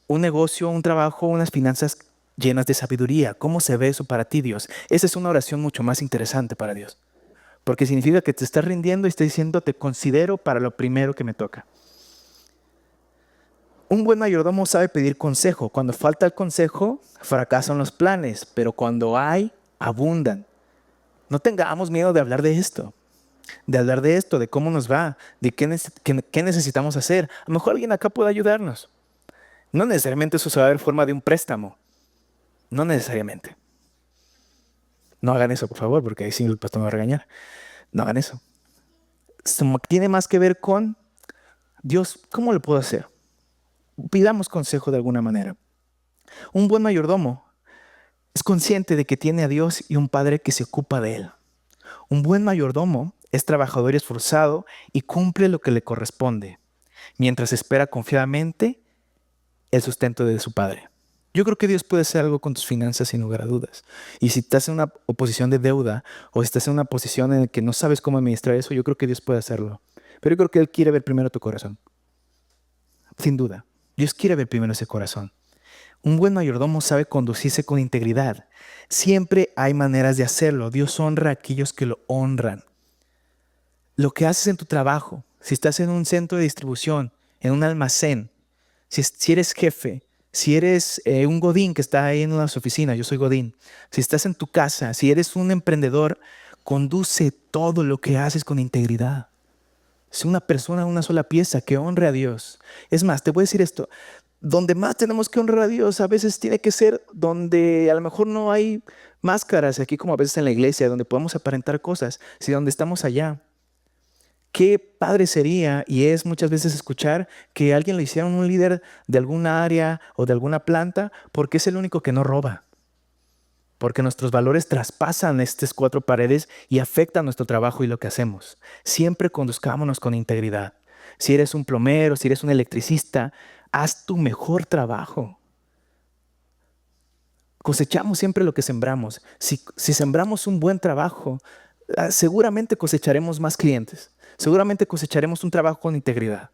un negocio, un trabajo, unas finanzas llenas de sabiduría? ¿Cómo se ve eso para ti, Dios? Esa es una oración mucho más interesante para Dios, porque significa que te estás rindiendo y estás diciendo, te considero para lo primero que me toca. Un buen mayordomo sabe pedir consejo. Cuando falta el consejo, fracasan los planes, pero cuando hay, abundan. No tengamos miedo de hablar de esto, de cómo nos va, de qué necesitamos hacer. A lo mejor alguien acá puede ayudarnos. No necesariamente eso se va a ver en forma de un préstamo. No necesariamente. No hagan eso, por favor, porque ahí sí el pastor me va a regañar. No hagan eso. Tiene más que ver con, Dios, ¿cómo lo puedo hacer? Pidamos consejo de alguna manera. Un buen mayordomo es consciente de que tiene a Dios y un Padre que se ocupa de él. Un buen mayordomo es trabajador y esforzado y cumple lo que le corresponde, mientras espera confiadamente el sustento de su Padre. Yo creo que Dios puede hacer algo con tus finanzas sin lugar a dudas. Y si estás en una posición de deuda o estás en una posición en la que no sabes cómo administrar eso, yo creo que Dios puede hacerlo. Pero yo creo que Él quiere ver primero tu corazón. Sin duda. Dios quiere ver primero ese corazón. Un buen mayordomo sabe conducirse con integridad. Siempre hay maneras de hacerlo. Dios honra a aquellos que lo honran. lo que haces en tu trabajo, si estás en un centro de distribución, en un almacén, si eres jefe, si eres un godín que está ahí en las oficinas, yo soy godín, si estás en tu casa, si eres un emprendedor, conduce todo lo que haces con integridad. Es una persona, una sola pieza que honre a Dios. Es más, te voy a decir esto, donde más tenemos que honrar a Dios a veces tiene que ser donde a lo mejor no hay máscaras, aquí como a veces en la iglesia, donde podemos aparentar cosas, si donde estamos allá. Qué padre sería y es muchas veces escuchar que alguien lo hiciera un líder de alguna área o de alguna planta porque es el único que no roba. Porque nuestros valores traspasan estas cuatro paredes y afectan nuestro trabajo y lo que hacemos. Siempre conduzcámonos con integridad. Si eres un plomero, si eres un electricista, haz tu mejor trabajo. Cosechamos siempre lo que sembramos. Si sembramos un buen trabajo, seguramente cosecharemos más clientes. Seguramente cosecharemos un trabajo con integridad.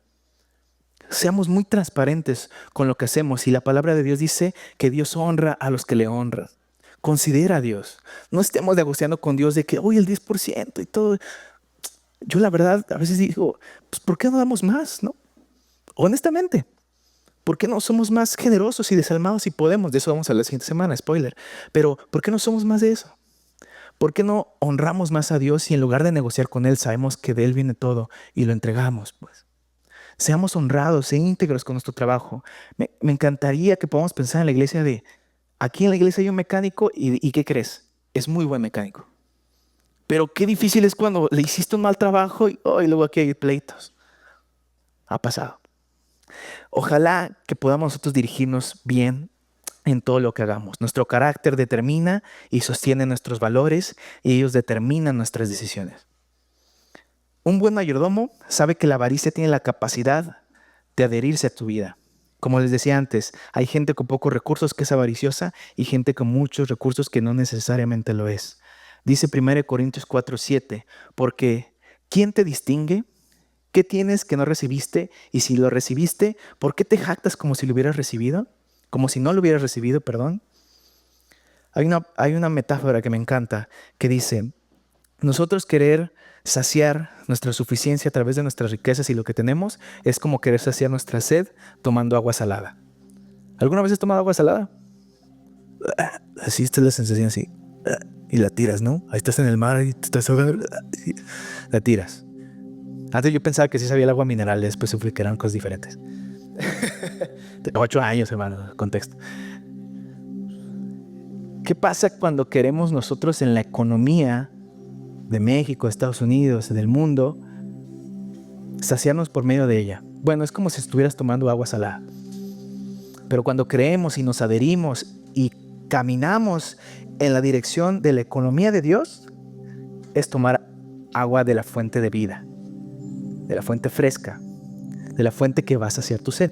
Seamos muy transparentes con lo que hacemos y la palabra de Dios dice que Dios honra a los que le honran. Considera a Dios. No estemos negociando con Dios de que hoy el 10% y todo. Yo la verdad a veces digo, pues ¿por qué no damos más? ¿No? Honestamente, ¿por qué no somos más generosos y desalmados si podemos? De eso vamos a hablar la siguiente semana, spoiler. Pero ¿por qué no somos más de eso? ¿Por qué no honramos más a Dios y en lugar de negociar con Él sabemos que de Él viene todo y lo entregamos? Pues seamos honrados e íntegros con nuestro trabajo. Me encantaría que podamos pensar en la iglesia de, aquí en la iglesia hay un mecánico y ¿qué crees? Es muy buen mecánico. Pero qué difícil es cuando le hiciste un mal trabajo y luego aquí hay pleitos. Ha pasado. Ojalá que podamos nosotros dirigirnos bien en todo lo que hagamos. Nuestro carácter determina y sostiene nuestros valores y ellos determinan nuestras decisiones. Un buen mayordomo sabe que la avaricia tiene la capacidad de adherirse a tu vida. Como les decía antes, hay gente con pocos recursos que es avariciosa y gente con muchos recursos que no necesariamente lo es. Dice 1 Corintios 4:7, porque ¿quién te distingue? ¿Qué tienes que no recibiste? Y si lo recibiste, ¿por qué te jactas como si lo hubieras recibido? Como si no lo hubieras recibido, perdón. Hay una metáfora que me encanta que dice, nosotros querer saciar nuestra suficiencia a través de nuestras riquezas y lo que tenemos es como querer saciar nuestra sed tomando agua salada. ¿Alguna vez has tomado agua salada? Así está la sensación así. Y la tiras, ¿no? Ahí estás en el mar y te estás ahogando. La tiras. Antes yo pensaba que sí sabía el agua mineral, después supe que eran cosas diferentes. 8 años, hermano, contexto. ¿Qué pasa cuando queremos nosotros en la economía de México, de Estados Unidos, del mundo, saciarnos por medio de ella? Bueno, es como si estuvieras tomando agua salada. Pero cuando creemos y nos adherimos y caminamos en la dirección de la economía de Dios, es tomar agua de la fuente de vida, de la fuente fresca, de la fuente que va a saciar tu sed.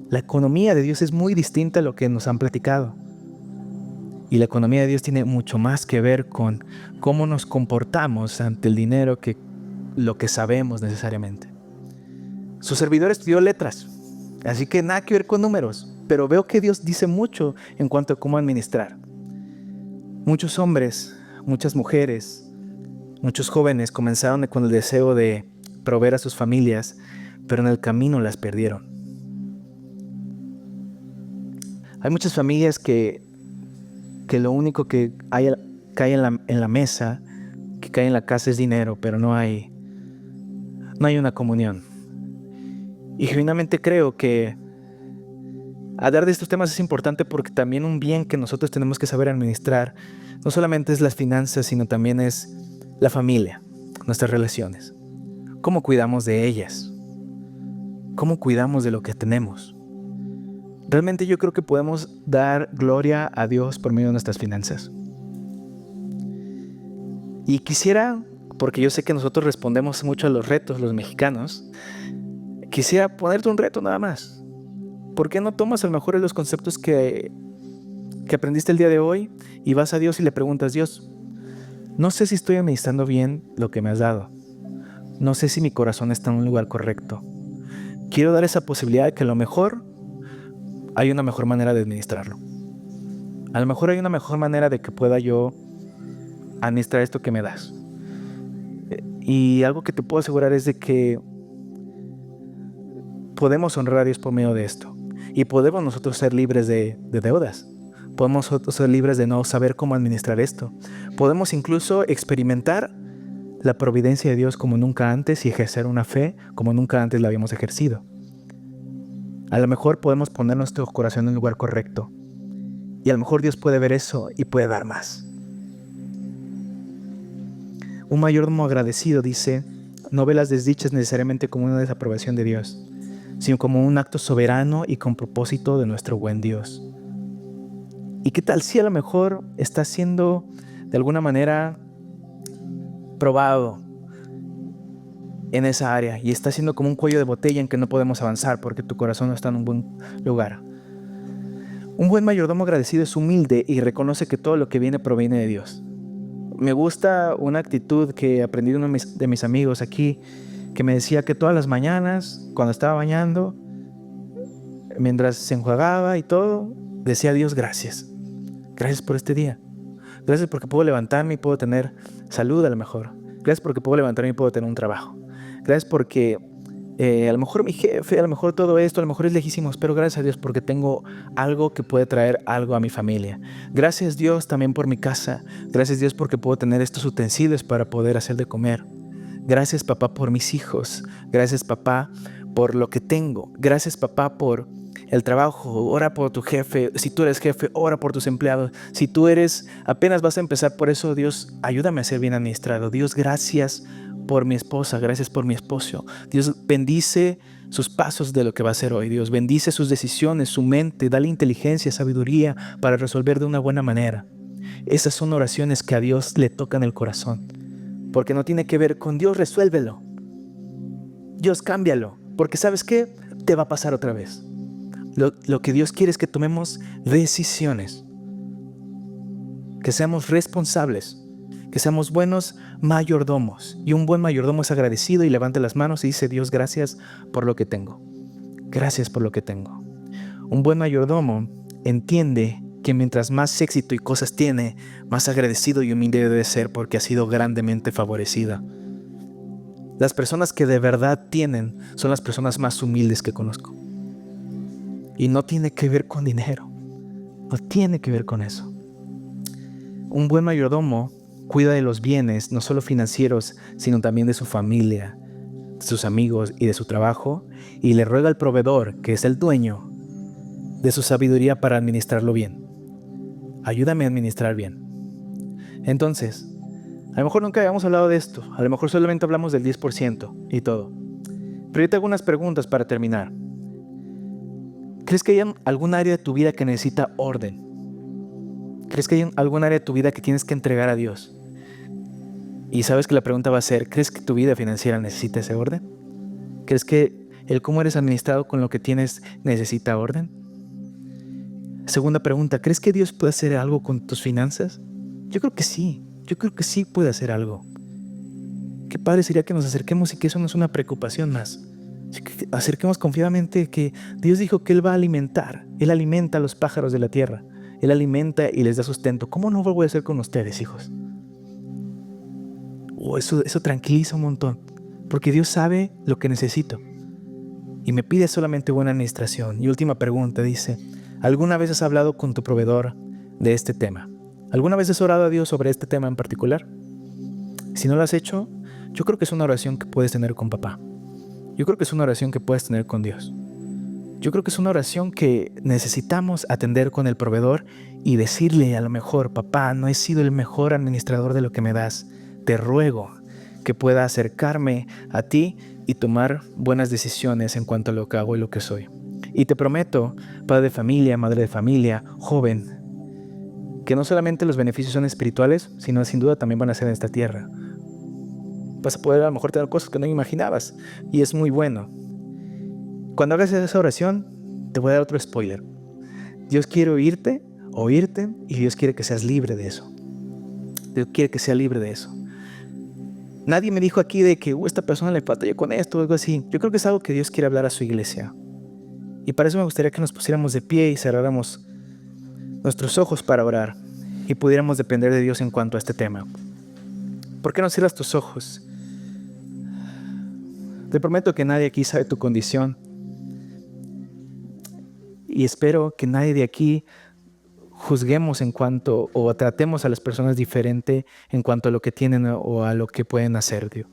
La economía de Dios es muy distinta a lo que nos han platicado. Y la economía de Dios tiene mucho más que ver con cómo nos comportamos ante el dinero que lo que sabemos necesariamente. Su servidor estudió letras, así que nada que ver con números, pero veo que Dios dice mucho en cuanto a cómo administrar. Muchos hombres, muchas mujeres, muchos jóvenes comenzaron con el deseo de proveer a sus familias, pero en el camino las perdieron. Hay muchas familias que lo único que cae en la mesa, que cae en la casa es dinero, pero no hay una comunión. Y genuinamente creo que hablar de estos temas es importante porque también un bien que nosotros tenemos que saber administrar no solamente es las finanzas, sino también es la familia, nuestras relaciones. ¿Cómo cuidamos de ellas? ¿Cómo cuidamos de lo que tenemos? Realmente yo creo que podemos dar gloria a Dios por medio de nuestras finanzas. Y quisiera, porque yo sé que nosotros respondemos mucho a los retos, los mexicanos, quisiera ponerte un reto nada más. ¿Por qué no tomas a lo mejor los conceptos que aprendiste el día de hoy y vas a Dios y le preguntas, Dios, no sé si estoy administrando bien lo que me has dado. No sé si mi corazón está en un lugar correcto. Quiero dar esa posibilidad de que a lo mejor hay una mejor manera de administrarlo. A lo mejor hay una mejor manera de que pueda yo administrar esto que me das. Y algo que te puedo asegurar es de que podemos honrar a Dios por medio de esto. Y podemos nosotros ser libres de deudas. Podemos nosotros ser libres de no saber cómo administrar esto. Podemos incluso experimentar la providencia de Dios como nunca antes y ejercer una fe como nunca antes la habíamos ejercido. A lo mejor podemos poner nuestro corazón en el lugar correcto. Y a lo mejor Dios puede ver eso y puede dar más. Un mayordomo agradecido dice, no ve las desdichas necesariamente como una desaprobación de Dios, sino como un acto soberano y con propósito de nuestro buen Dios. ¿Y qué tal si a lo mejor está siendo de alguna manera probado en esa área y está siendo como un cuello de botella en que no podemos avanzar porque tu corazón no está en un buen lugar? Un buen mayordomo agradecido es humilde y reconoce que todo lo que viene proviene de Dios. Me gusta una actitud que aprendí de uno de mis amigos aquí, que me decía que todas las mañanas, cuando estaba bañando, mientras se enjuagaba y todo, decía a Dios gracias. Gracias por este día. Gracias porque puedo levantarme y puedo tener salud a lo mejor. Gracias porque puedo levantarme y puedo tener un trabajo. Gracias porque a lo mejor mi jefe, a lo mejor todo esto, a lo mejor es lejísimo, pero gracias a Dios porque tengo algo que puede traer algo a mi familia. Gracias Dios también por mi casa. Gracias Dios porque puedo tener estos utensilios para poder hacer de comer. Gracias papá por mis hijos. Gracias papá por lo que tengo. Gracias papá por el trabajo. Ora por tu jefe. Si tú eres jefe, ora por tus empleados. Si tú apenas vas a empezar, por eso Dios, ayúdame a ser bien administrado. Dios, gracias por mi esposa, gracias por mi esposo. Dios, bendice sus pasos de lo que va a hacer hoy. Dios, bendice sus decisiones, su mente, dale inteligencia, sabiduría para resolver de una buena manera. Esas son oraciones que a Dios le tocan el corazón, porque no tiene que ver con Dios, resuélvelo. Dios, cámbialo, porque ¿sabes qué? Te va a pasar otra vez. Lo que Dios quiere es que tomemos decisiones, que seamos responsables, que seamos buenos mayordomos. Y un buen mayordomo es agradecido y levanta las manos y dice, Dios, gracias por lo que tengo. Gracias por lo que tengo. Un buen mayordomo entiende que mientras más éxito y cosas tiene, más agradecido y humilde debe ser porque ha sido grandemente favorecida. Las personas que de verdad tienen son las personas más humildes que conozco. Y no tiene que ver con dinero. No tiene que ver con eso. Un buen mayordomo cuida de los bienes, no solo financieros, sino también de su familia, de sus amigos y de su trabajo, y le ruega al proveedor, que es el dueño, de su sabiduría para administrarlo bien. Ayúdame a administrar bien. Entonces, a lo mejor nunca habíamos hablado de esto, a lo mejor solamente hablamos del 10% y todo. Pero yo te hago unas preguntas para terminar. ¿Crees que hay algún área de tu vida que necesita orden? ¿Crees que hay algún área de tu vida que tienes que entregar a Dios? Y sabes que la pregunta va a ser, ¿crees que tu vida financiera necesita ese orden? ¿Crees que el cómo eres administrado con lo que tienes necesita orden? Segunda pregunta, ¿crees que Dios puede hacer algo con tus finanzas? Yo creo que sí. Yo creo que sí puede hacer algo. Qué padre sería que nos acerquemos y que eso no es una preocupación más. Que acerquemos confiadamente que Dios dijo que Él va a alimentar. Él alimenta a los pájaros de la tierra. Él alimenta y les da sustento. ¿Cómo no lo voy a hacer con ustedes, hijos? Eso tranquiliza un montón. Porque Dios sabe lo que necesito. Y me pide solamente buena administración. Y última pregunta, dice, ¿alguna vez has hablado con tu proveedor de este tema? ¿Alguna vez has orado a Dios sobre este tema en particular? Si no lo has hecho, yo creo que es una oración que puedes tener con papá. Yo creo que es una oración que puedes tener con Dios. Yo creo que es una oración que necesitamos atender con el proveedor y decirle a lo mejor, papá, no he sido el mejor administrador de lo que me das. Te ruego que pueda acercarme a ti y tomar buenas decisiones en cuanto a lo que hago y lo que soy. Y te prometo, padre de familia, madre de familia, joven, que no solamente los beneficios son espirituales, sino sin duda también van a ser en esta tierra. Vas a poder a lo mejor tener cosas que no imaginabas y es muy bueno. Cuando hagas esa oración, te voy a dar otro spoiler. Dios quiere oírte y Dios quiere que seas libre de eso. Dios quiere que seas libre de eso. Nadie me dijo aquí de que esta persona le batalla con esto o algo así. Yo creo que es algo que Dios quiere hablar a su iglesia. Y para eso me gustaría que nos pusiéramos de pie y cerráramos nuestros ojos para orar y pudiéramos depender de Dios en cuanto a este tema. ¿Por qué no cierras tus ojos? Te prometo que nadie aquí sabe tu condición. Y espero que nadie de aquí juzguemos o tratemos a las personas diferente en cuanto a lo que tienen o a lo que pueden hacer, Dios.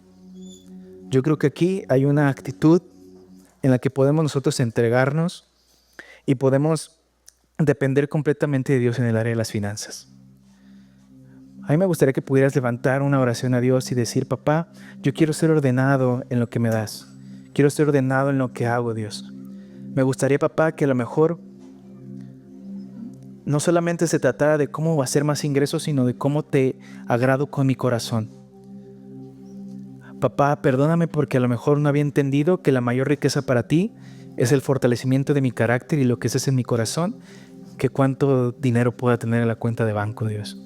Yo creo que aquí hay una actitud en la que podemos nosotros entregarnos y podemos depender completamente de Dios en el área de las finanzas. A mí me gustaría que pudieras levantar una oración a Dios y decir: papá, yo quiero ser ordenado en lo que me das. Quiero ser ordenado en lo que hago, Dios. Me gustaría, papá, que a lo mejor no solamente se tratara de cómo hacer más ingresos, sino de cómo te agrado con mi corazón. Papá, perdóname porque a lo mejor no había entendido que la mayor riqueza para ti es el fortalecimiento de mi carácter y lo que es en mi corazón, que cuánto dinero pueda tener en la cuenta de banco, Dios.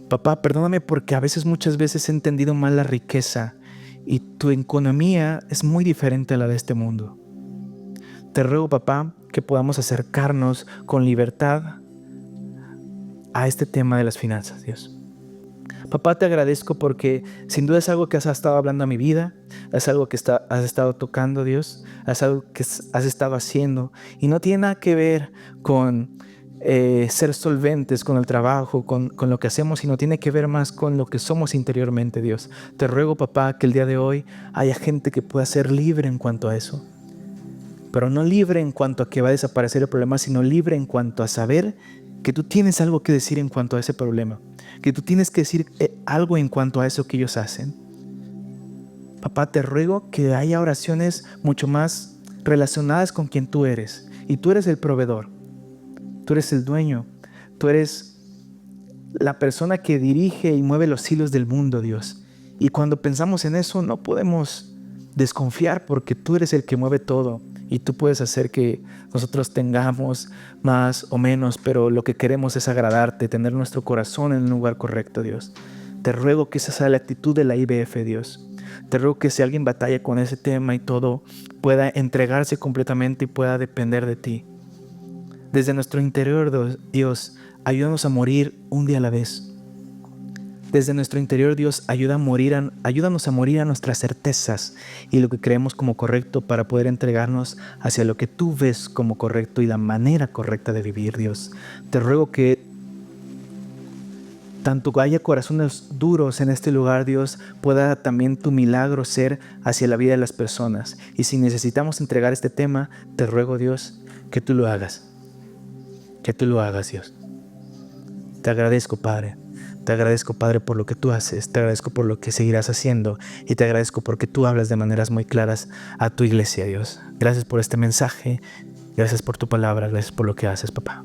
Papá, perdóname porque muchas veces he entendido mal la riqueza y tu economía es muy diferente a la de este mundo. Te ruego, papá, que podamos acercarnos con libertad a este tema de las finanzas, Dios. Papá, te agradezco porque sin duda es algo que has estado hablando a mi vida, es algo que has estado tocando, Dios, es algo que has estado haciendo y no tiene nada que ver con ser solventes con el trabajo, con lo que hacemos, sino tiene que ver más con lo que somos interiormente, Dios. Te ruego, papá, que el día de hoy haya gente que pueda ser libre en cuanto a eso, pero no libre en cuanto a que va a desaparecer el problema, sino libre en cuanto a saber que tú tienes algo que decir en cuanto a ese problema, que tú tienes que decir algo en cuanto a eso que ellos hacen. Papá, te ruego que haya oraciones mucho más relacionadas con quien tú eres, y tú eres el proveedor. Tú eres el dueño, tú eres la persona que dirige y mueve los hilos del mundo, Dios. Y cuando pensamos en eso no podemos desconfiar porque tú eres el que mueve todo y tú puedes hacer que nosotros tengamos más o menos, pero lo que queremos es agradarte, tener nuestro corazón en el lugar correcto, Dios. Te ruego que esa sea la actitud de la IBF, Dios. Te ruego que si alguien batalla con ese tema y todo, pueda entregarse completamente y pueda depender de ti. Desde nuestro interior, Dios, ayúdanos a morir un día a la vez. Desde nuestro interior, Dios, ayúdanos a morir a nuestras certezas y lo que creemos como correcto para poder entregarnos hacia lo que tú ves como correcto y la manera correcta de vivir, Dios. Te ruego que tanto haya corazones duros en este lugar, Dios, pueda también tu milagro ser hacia la vida de las personas. Y si necesitamos entregar este tema, te ruego, Dios, que tú lo hagas. Que tú lo hagas, Dios. Te agradezco, Padre. Te agradezco, Padre, por lo que tú haces. Te agradezco por lo que seguirás haciendo. Y te agradezco porque tú hablas de maneras muy claras a tu iglesia, Dios. Gracias por este mensaje. Gracias por tu palabra. Gracias por lo que haces, papá.